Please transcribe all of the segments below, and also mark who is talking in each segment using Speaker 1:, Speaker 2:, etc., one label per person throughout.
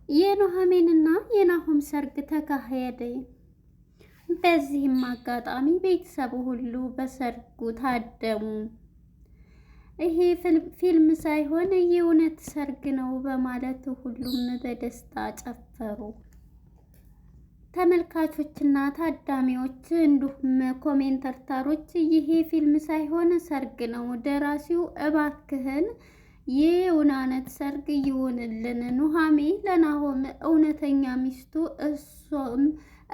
Speaker 1: የኑሐሚንና የናሆም ሰርግ ተካሄደ። በዚህም አጋጣሚ ቤተሰቡ ሁሉ በሰርጉ ታደሙ። ይሄ ፊልም ሳይሆን የእውነት ሰርግ ነው በማለት ሁሉም በደስታ ጨፈሩ። ተመልካቾችና ታዳሚዎች እንዲሁም ኮሜንተርታሮች ይሄ ፊልም ሳይሆን ሰርግ ነው፣ ደራሲው እባክህን የእውነት ሰርግ ይሁንልን፣ ኑሐሚ ለናሆም እውነተኛ ሚስቱ እሱም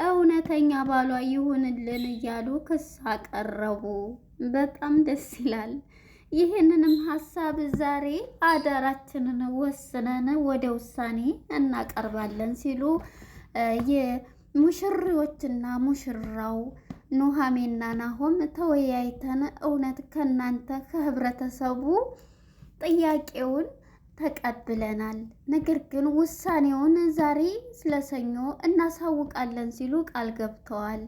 Speaker 1: እውነተኛ ባሏ ይሁንልን እያሉ ክስ አቀረቡ። በጣም ደስ ይላል። ይህንንም ሀሳብ ዛሬ አዳራችንን ወስነን ወደ ውሳኔ እናቀርባለን ሲሉ የሙሽሪዎችና ሙሽራው ኑሐሚንና ናሆም ተወያይተን እውነት ከእናንተ ከህብረተሰቡ ጥያቄውን ተቀብለናል፣ ነገር ግን ውሳኔውን ዛሬ ስለሰኞ እናሳውቃለን ሲሉ ቃል ገብተዋል።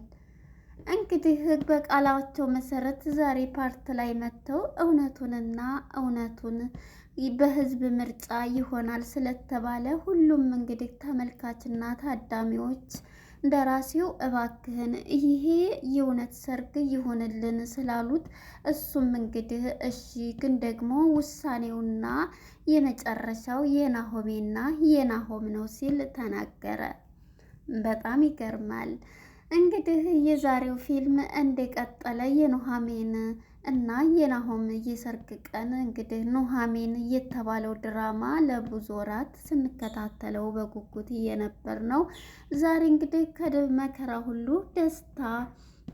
Speaker 1: እንግዲህ በቃላቸው መሰረት ዛሬ ፓርት ላይ መጥተው እውነቱን በህዝብ ምርጫ ይሆናል ስለተባለ ሁሉም እንግዲህ ተመልካችና ታዳሚዎች ደራሲው እባክህን ይሄ የእውነት ሰርግ ይሆንልን ስላሉት እሱም እንግዲህ እሺ፣ ግን ደግሞ ውሳኔውና የመጨረሻው የናሆሜና የናሆም ነው ሲል ተናገረ። በጣም ይገርማል። እንግዲህ የዛሬው ፊልም እንደቀጠለ የኑሐሚን እና የናሆም የሰርግ ቀን እንግዲህ ኑሐሚን የተባለው ድራማ ለብዙ ወራት ስንከታተለው በጉጉት እየነበር ነው። ዛሬ እንግዲህ ከመከራ ሁሉ ደስታ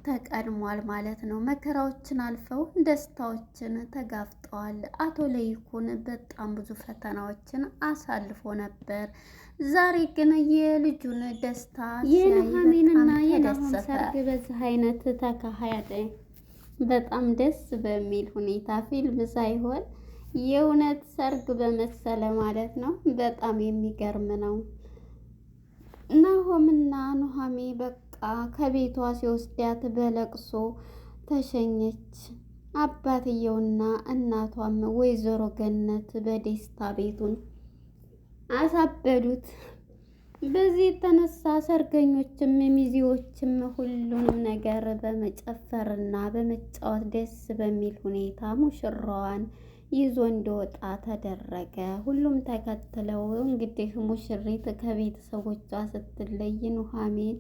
Speaker 1: ተቀድሟል ማለት ነው። መከራዎችን አልፈው ደስታዎችን ተጋፍጠዋል። አቶ ለይኩን በጣም ብዙ ፈተናዎችን አሳልፎ ነበር። ዛሬ ግን የልጁን ደስታ የኑሐሚንና የናሆም ሰርግ በዚህ አይነት ተካሄደ። በጣም ደስ በሚል ሁኔታ ፊልም ሳይሆን የእውነት ሰርግ በመሰለ ማለት ነው። በጣም የሚገርም ነው። ናሆምና ኑሐሚ በቃ ከቤቷ ሲወስዳት በለቅሶ ተሸኘች። አባትየውና እናቷም ወይዘሮ ገነት በደስታ ቤቱን አሳበዱት። በዚህ የተነሳ ሰርገኞችም ሚዜዎችም ሁሉንም ነገር በመጨፈርና በመጫወት ደስ በሚል ሁኔታ ሙሽራዋን ይዞ እንዲወጣ ተደረገ። ሁሉም ተከትለው እንግዲህ ሙሽሪት ከቤተሰቦቿ ስትለይ ኑሐሚን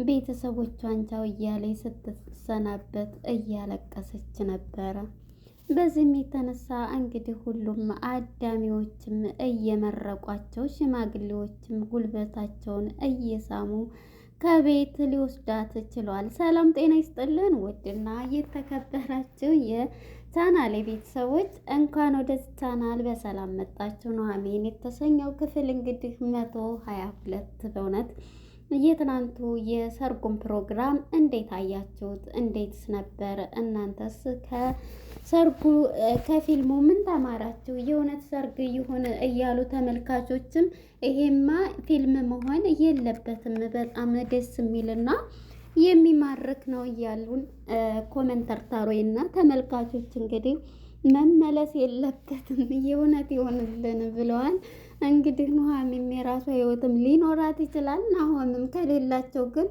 Speaker 1: ቤተሰቦቿን ቻው እያለች ስትሰናበት እያለቀሰች ነበረ። በዚህም የተነሳ እንግዲህ ሁሉም አዳሚዎችም እየመረቋቸው ሽማግሌዎችም ጉልበታቸውን እየሳሙ ከቤት ሊወስዳት ችሏል። ሰላም ጤና ይስጥልን ውድና የተከበራችሁ የቻናሌ ቤተሰቦች እንኳን ወደ ቻናል በሰላም መጣችሁ። ኑሐሚን የተሰኘው ክፍል እንግዲህ 122 በእውነት የትናንቱ የሰርጉን ፕሮግራም እንዴት አያችሁት? እንዴትስ ነበር? እናንተስ ከሰርጉ ከፊልሙ ምን ተማራችሁ? የእውነት ሰርግ ይሁን እያሉ ተመልካቾችም ይሄማ ፊልም መሆን የለበትም በጣም ደስ የሚልና የሚማርክ ነው እያሉን ኮመንተርታሮችና ተመልካቾች እንግዲህ መመለስ የለበትም የእውነት ይሆንልን ብለዋል። እንግዲህ ኑሐሚን የራሷ ህይወትም ሊኖራት ይችላል። ናሆምም ከሌላቸው ግን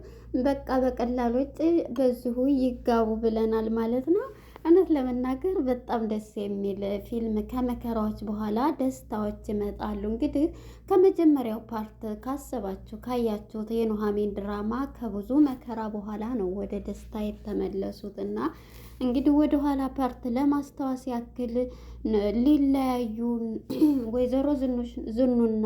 Speaker 1: በቃ በቀላሎች በዚሁ ይጋቡ ብለናል ማለት ነው። እውነት ለመናገር በጣም ደስ የሚል ፊልም፣ ከመከራዎች በኋላ ደስታዎች ይመጣሉ። እንግዲህ ከመጀመሪያው ፓርት ካሰባችሁ ካያችሁት የኑሐሚን ድራማ ከብዙ መከራ በኋላ ነው ወደ ደስታ የተመለሱት እና እንግዲህ ወደ ኋላ ፓርት ለማስታወስ ያክል ሊለያዩ ወይዘሮ ዝኑና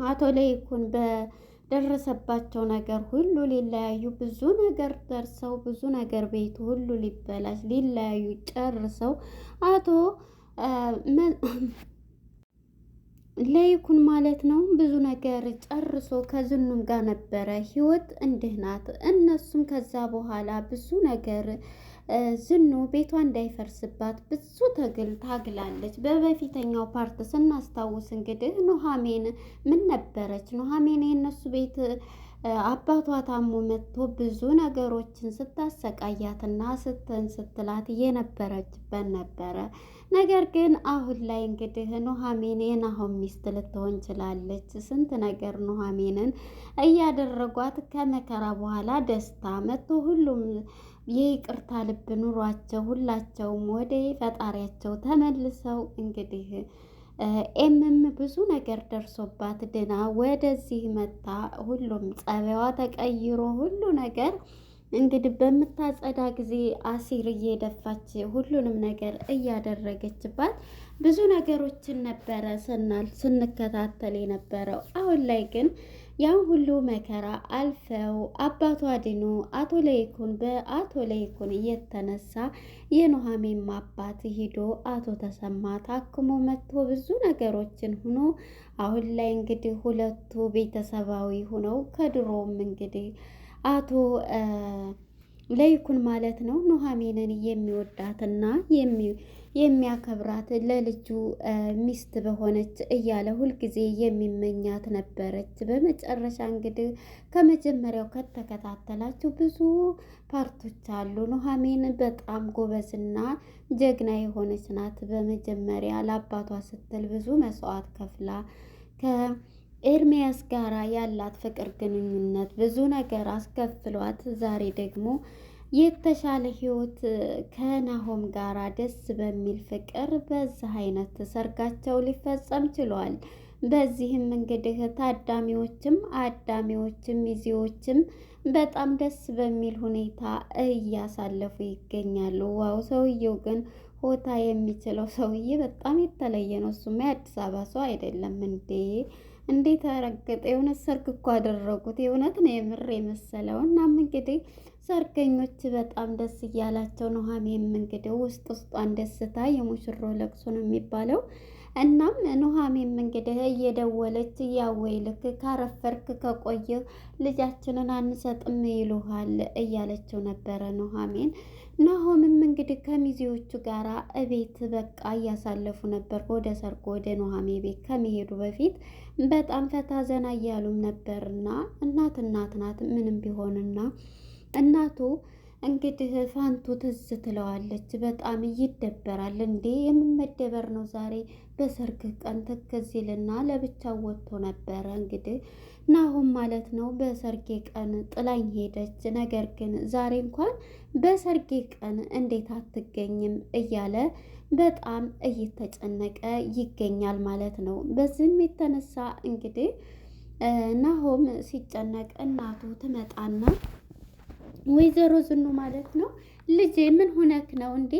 Speaker 1: አቶ ለይኩን በደረሰባቸው ነገር ሁሉ ሊለያዩ ብዙ ነገር ደርሰው ብዙ ነገር ቤቱ ሁሉ ሊበላሽ ሊለያዩ ጨርሰው አቶ ለይኩን ማለት ነው ብዙ ነገር ጨርሶ ከዝኑም ጋር ነበረ። ህይወት እንዲህ ናት። እነሱም ከዛ በኋላ ብዙ ነገር ዝኑ ቤቷ እንዳይፈርስባት ብዙ ትግል ታግላለች። በበፊተኛው ፓርት ስናስታውስ እንግዲህ ኑሐሚን ምን ነበረች? ኑሐሚን የእነሱ ቤት አባቷ ታሞ መጥቶ ብዙ ነገሮችን ስታሰቃያትና ስትላት የነበረችበት ነበረ። ነገር ግን አሁን ላይ እንግዲህ ኑሐሚን የናሆም ሚስት ልትሆን ችላለች። ስንት ነገር ኑሐሚንን እያደረጓት ከመከራ በኋላ ደስታ መጥቶ ሁሉም የይቅርታ ልብ ኑሯቸው ሁላቸውም ወደ ፈጣሪያቸው ተመልሰው እንግዲህ ኤምም ብዙ ነገር ደርሶባት ድና ወደዚህ መታ ሁሉም ጸባይዋ ተቀይሮ ሁሉ ነገር እንግዲህ በምታጸዳ ጊዜ አሲር እየደፋች ሁሉንም ነገር እያደረገችባት ብዙ ነገሮችን ነበረ ስንከታተል የነበረው። አሁን ላይ ግን ያን ሁሉ መከራ አልፈው አባቷ ድኖ በአቶ ለይኩን እየተነሳ የኑሐሚን አባት ሂዶ አቶ ተሰማ ታክሞ መጥቶ ብዙ ነገሮችን ሆኖ አሁን ላይ እንግዲህ ሁለቱ ቤተሰባዊ ሆነው ከድሮም እንግዲህ አቶ ለይኩን ማለት ነው ኑሐሚንን የሚወዳትና የሚያከብራት ለልጁ ሚስት በሆነች እያለ ሁልጊዜ የሚመኛት ነበረች። በመጨረሻ እንግዲህ ከመጀመሪያው ከተከታተላችሁ ብዙ ፓርቶች አሉ። ኑሐሚን በጣም ጎበዝና ጀግና የሆነች ናት። በመጀመሪያ ለአባቷ ስትል ብዙ መስዋዕት ከፍላ ኤርሚያስ ጋራ ያላት ፍቅር ግንኙነት ብዙ ነገር አስከፍሏት ዛሬ ደግሞ የተሻለ ህይወት ከናሆም ጋራ ደስ በሚል ፍቅር በዚህ አይነት ሰርጋቸው ሊፈጸም ችሏል። በዚህም እንግዲህ ታዳሚዎችም አዳሚዎችም ሚዜዎችም በጣም ደስ በሚል ሁኔታ እያሳለፉ ይገኛሉ። ዋው! ሰውየው ግን ሆታ የሚችለው ሰውዬ በጣም የተለየ ነው። እሱማ የአዲስ አበባ ሰው አይደለም እንዴ! እንዴት አረገጠ! የእውነት ሰርግ እኮ አደረጉት። የእውነት ነው የምር የመሰለው። እናም እንግዲህ ሰርገኞች በጣም ደስ እያላቸው ኑሐሚንም እንግዲህ ውስጧን ደስታ የሙሽሮ ለቅሶ ነው የሚባለው። እናም ኑሐሚንም እንግዲህ እየደወለች ያወይ ልክ ካረፈርክ ከቆየህ ልጃችንን አንሰጥም ይሉሃል እያለችው ነበረ ኑሐሚን። ናሆምም እንግዲህ ከሚዜዎቹ ጋራ እቤት በቃ እያሳለፉ ነበር። ወደ ሰርጎ ወደ ኑሐሚን ቤት ከመሄዱ በፊት በጣም ፈታ ዘና እያሉም ነበርና እናት ናት ምንም ቢሆንና እናቱ እንግዲህ ፋንቱ ትዝ ትለዋለች። በጣም ይደበራል። እንዴ የምመደበር ነው ዛሬ በሰርግ ቀን ትክዝልና ለብቻው ወጥቶ ነበረ እንግዲህ ናሆም ማለት ነው። በሰርጌ ቀን ጥላኝ ሄደች። ነገር ግን ዛሬ እንኳን በሰርጌ ቀን እንዴት አትገኝም እያለ በጣም እየተጨነቀ ይገኛል ማለት ነው። በዚህም የተነሳ እንግዲህ ናሆም ሲጨነቅ እናቱ ትመጣና ወይዘሮ ዝኑ ማለት ነው ልጄ ምን ሆነክ ነው እንዴ?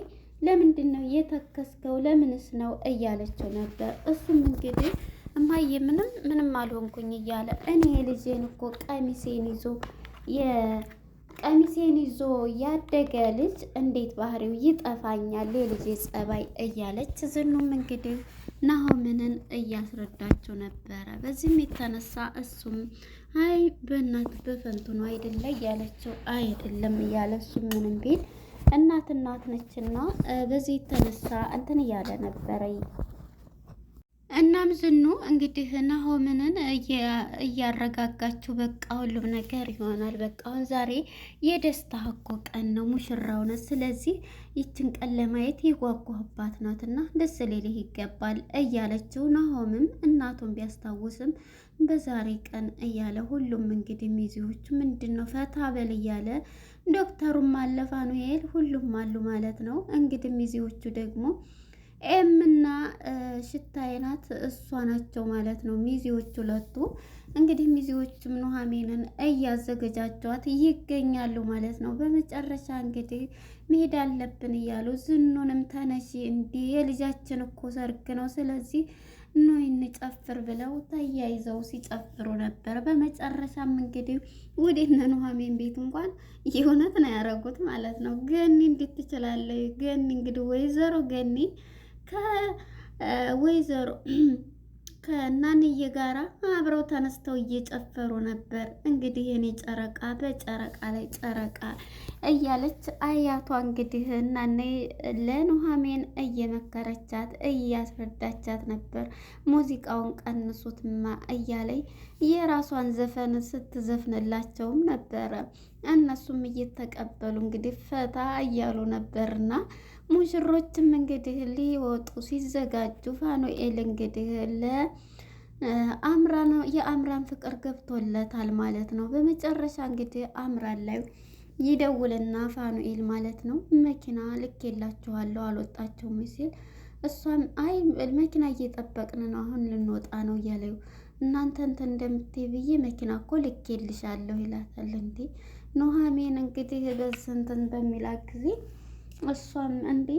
Speaker 1: ለምንድን ነው የተከስከው? ለምንስ ነው እያለችው ነበር። እሱም እንግዲህ እማዬ ምንም አልሆንኩኝ እያለ እኔ ልጄን እኮ ቀሚሴን ይዞ ያደገ ልጅ እንዴት ባህሪው ይጠፋኛል የልጄ ጸባይ እያለች ዝኑም እንግዲህ ናሆምንን እያስረዳቸው ነበረ። በዚህም የተነሳ እሱም አይ በእናት በፈንቱ ነው አይደለ እያለችው አይደለም እያለ እሱም ምንም ቢል እናት ነችና በዚህ የተነሳ እንትን እያለ ነበረ። እናም ዝኑ እንግዲህ ናሆምንን እያረጋጋችው በቃ ሁሉም ነገር ይሆናል። በቃ አሁን ዛሬ የደስታ እኮ ቀን ነው፣ ሙሽራው ነው። ስለዚህ ይችን ቀን ለማየት የጓጓባት ናትና ደስ ሊልህ ይገባል እያለችው ናሆምም እናቱን ቢያስታውስም በዛሬ ቀን እያለ ሁሉም እንግዲህ ሚዜዎቹ ምንድን ነው ፈታ በል እያለ ዶክተሩም አለ ፋኑኤል ሁሉም አሉ ማለት ነው። እንግዲህ ሚዜዎቹ ደግሞ ኤምና ሽታዬ ናት እሷ ናቸው ማለት ነው። ሚዜዎቹ ሁለቱ እንግዲህ ሚዜዎቹም ኑሐሚንን እያዘገጃጇት ይገኛሉ ማለት ነው። በመጨረሻ እንግዲህ መሄድ አለብን እያሉ ዝኑንም ተነሺ እንዲህ የልጃችን እኮ ሰርግ ነው፣ ስለዚህ ኖይ እንጨፍር ብለው ተያይዘው ሲጨፍሩ ነበር። በመጨረሻም እንግዲህ ወዴት ነው ኑሐሚን ቤት እንኳን የእውነት ነው ያደረጉት ማለት ነው። ገኒ እንዴት ትችላለች? ገኒ እንግዲህ ወይዘሮ ገኒ ከወይዘሮ ከናንዬ ጋራ አብረው ተነስተው እየጨፈሩ ነበር። እንግዲህ የኔ ጨረቃ በጨረቃ ላይ ጨረቃ እያለች አያቷ እንግዲህ እናኔ ለኑሃሜን እየመከረቻት እያስረዳቻት ነበር። ሙዚቃውን ቀንሱትማ እያለኝ የራሷን ዘፈን ስትዘፍንላቸውም ነበረ። እነሱም እየተቀበሉ እንግዲህ ፈታ እያሉ ነበርና ሙሽሮችም እንግዲህ ሊወጡ ሲዘጋጁ ፋኑኤል እንግዲህ ለአምራን የአምራን ፍቅር ገብቶለታል ማለት ነው። በመጨረሻ እንግዲህ አምራን ላይ ይደውልና ፋኑኤል ማለት ነው መኪና ልኬላችኋለሁ አልወጣችሁም ሲል እሷም አይ መኪና እየጠበቅን ነው አሁን ልንወጣ ነው እያለው እናንተ እንትን እንደምትይ ብዬ መኪና እኮ ልኬልሻለሁ ይላታል። እንዴ ኑሃሜን እንግዲህ በስንትን በሚላት ጊዜ እሷም እንዴ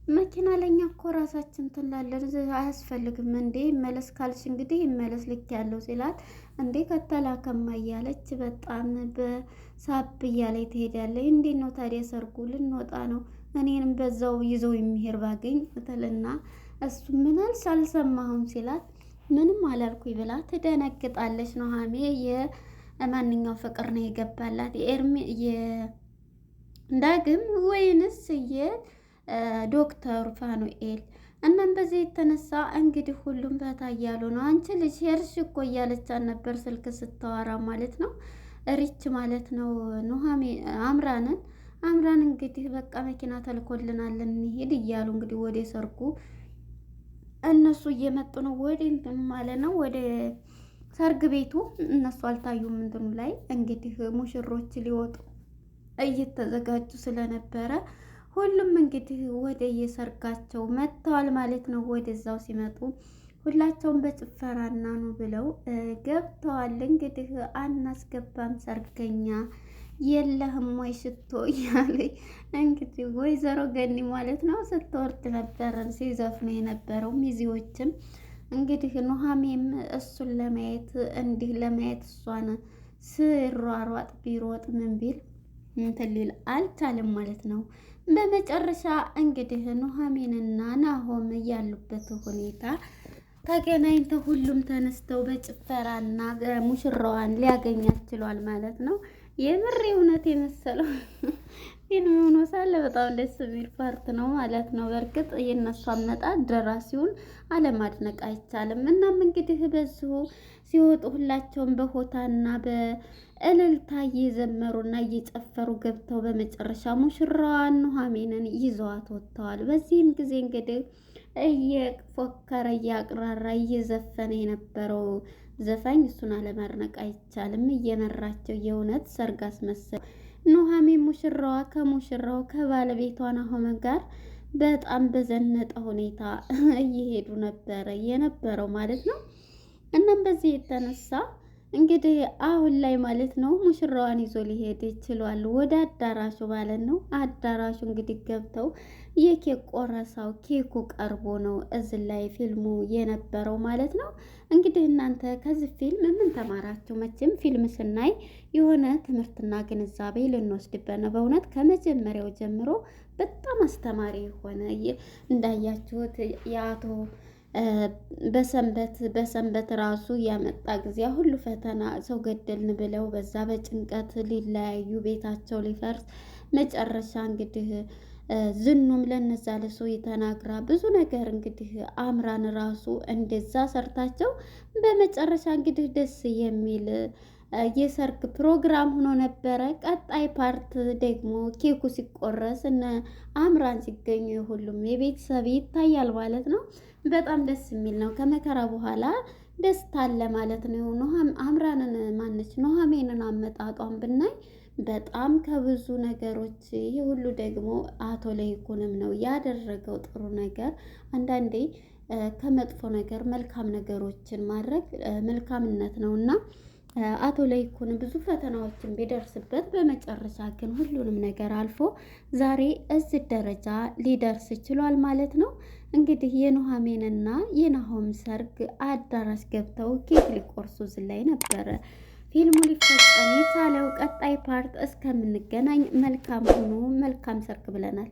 Speaker 1: መኪና ለኛ እኮ ራሳችን ትላለን አያስፈልግም እንዴ መለስ ካልሽ እንግዲህ መለስ ልክ ያለው ሲላት እንዴ ከተላከማ እያለች በጣም በሳብ እያለች ትሄዳለች። እንዴት ነው ታዲያ ሰርጉ ልንወጣ ነው እኔንም በዛው ይዘው የሚሄድ ባገኝ ትልና እሱ ምን አልሽ አልሰማሁም ሲላት ምንም አላልኩኝ ብላ ትደነግጣለች። ኑሃሜ የማንኛው ፍቅር ነው የገባላት የኤርሚ ዳግም ወይንስ የዶክተሩ ፋኑኤል? እናም በዚህ የተነሳ እንግዲህ ሁሉም ፈታ እያሉ ነው። አንቺ ልጅ ሄድሽ እኮ እያለቻት ነበር ስልክ ስታወራ ማለት ነው። ሪች ማለት ነው ኑሃሜ አምራን እንግዲህ በቃ መኪና ተልኮልናል እንሂድ እያሉ እንግዲህ ወደ ሰርጉ እነሱ እየመጡ ነው። ወደ እንትን ማለት ነው ወደ ሰርግ ቤቱ እነሱ አልታዩም። እንትኑ ላይ እንግዲህ ሙሽሮች ሊወጡ እየተዘጋጁ ስለነበረ ሁሉም እንግዲህ ወደ የሰርጋቸው መጥተዋል ማለት ነው። ወደዛው ሲመጡ ሁላቸውም በጭፈራና ነው ብለው ገብተዋል። እንግዲህ አናስገባም ሰርገኛ የለህም ወይ ሽቶ እያለ እንግዲህ ወይዘሮ ገኒ ማለት ነው ስትወርድ ነበረን ሲዘፍኑ የነበረው ሚዜዎችም እንግዲህ ኑሃሜም እሱን ለማየት እንዲህ ለማየት እሷን ስሯሯጥ ቢሮጥ ምን ቢል እንትን ሊል አልቻለም ማለት ነው። በመጨረሻ እንግዲህ ኑሃሜንና ናሆም ያሉበት ሁኔታ ተገናኝተው ሁሉም ተነስተው በጭፈራና ሙሽራዋን ሊያገኛት ችሏል ማለት ነው። የምር እውነት የመሰለው ፊልም ሆኖ ሳለ በጣም ደስ የሚል ፓርት ነው ማለት ነው። በእርግጥ የእነሱ አመጣጥ ደራሲውን አለማድነቅ አይቻልም። እናም እንግዲህ በዚሁ ሲወጡ ሁላቸውም በሆታና በእልልታ እየዘመሩና እየጨፈሩ ገብተው በመጨረሻ ሙሽራዋን ኑሃሜንን ይዘዋት ወጥተዋል። በዚህም ጊዜ እንግዲህ እየፎከረ እያቅራራ እየዘፈነ የነበረው ዘፋኝ እሱን አለማድነቅ አይቻልም። እየመራቸው የእውነት ሰርግ አስመሰል። ኑሃሜን ሙሽራዋ ከሙሽራው ከባለቤቷ ናሆም ጋር በጣም በዘነጠ ሁኔታ እየሄዱ ነበረ የነበረው ማለት ነው። እናም በዚህ የተነሳ እንግዲህ አሁን ላይ ማለት ነው ሙሽራዋን ይዞ ሊሄድ ይችላል ወደ አዳራሹ ማለት ነው። አዳራሹ እንግዲህ ገብተው የኬክ ቆረሳው ኬኩ ቀርቦ ነው እዚህ ላይ ፊልሙ የነበረው ማለት ነው። እንግዲህ እናንተ ከዚህ ፊልም ምን ተማራችሁ? መቼም ፊልም ስናይ የሆነ ትምህርትና ግንዛቤ ልንወስድበት ነው። በእውነት ከመጀመሪያው ጀምሮ በጣም አስተማሪ የሆነ እንዳያችሁት የአቶ በሰንበት ራሱ ያመጣ ጊዜ ሁሉ ፈተና ሰው ገደልን ብለው በዛ በጭንቀት ሊለያዩ ቤታቸው ሊፈርስ መጨረሻ እንግዲህ ዝኑም ለነዛ ለሶ የተናግራ ብዙ ነገር እንግዲህ አምራን ራሱ እንደዛ ሰርታቸው በመጨረሻ እንግዲህ ደስ የሚል የሰርግ ፕሮግራም ሆኖ ነበረ። ቀጣይ ፓርት ደግሞ ኬኩ ሲቆረስ እነ አምራን ሲገኙ ሁሉም የቤተሰብ ይታያል ማለት ነው። በጣም ደስ የሚል ነው። ከመከራ በኋላ ደስታ አለ ማለት ነው። አምራንን ማነች ኑሃሜንን አመጣጧን ብናይ በጣም ከብዙ ነገሮች ይህ ሁሉ ደግሞ አቶ ለይኩንም ነው ያደረገው ጥሩ ነገር። አንዳንዴ ከመጥፎ ነገር መልካም ነገሮችን ማድረግ መልካምነት ነውና አቶ ለይኩን ብዙ ፈተናዎችን ቢደርስበት በመጨረሻ ግን ሁሉንም ነገር አልፎ ዛሬ እዚህ ደረጃ ሊደርስ ችሏል ማለት ነው። እንግዲህ የኑሃሜንና የናሆም ሰርግ አዳራሽ ገብተው ኬክ ሊቆርሱ ላይ ነበረ ፊልሙ ሊፈጸም የቻለው። ቀጣይ ፓርት እስከምንገናኝ መልካም ሁኑ፣ መልካም ሰርግ ብለናል።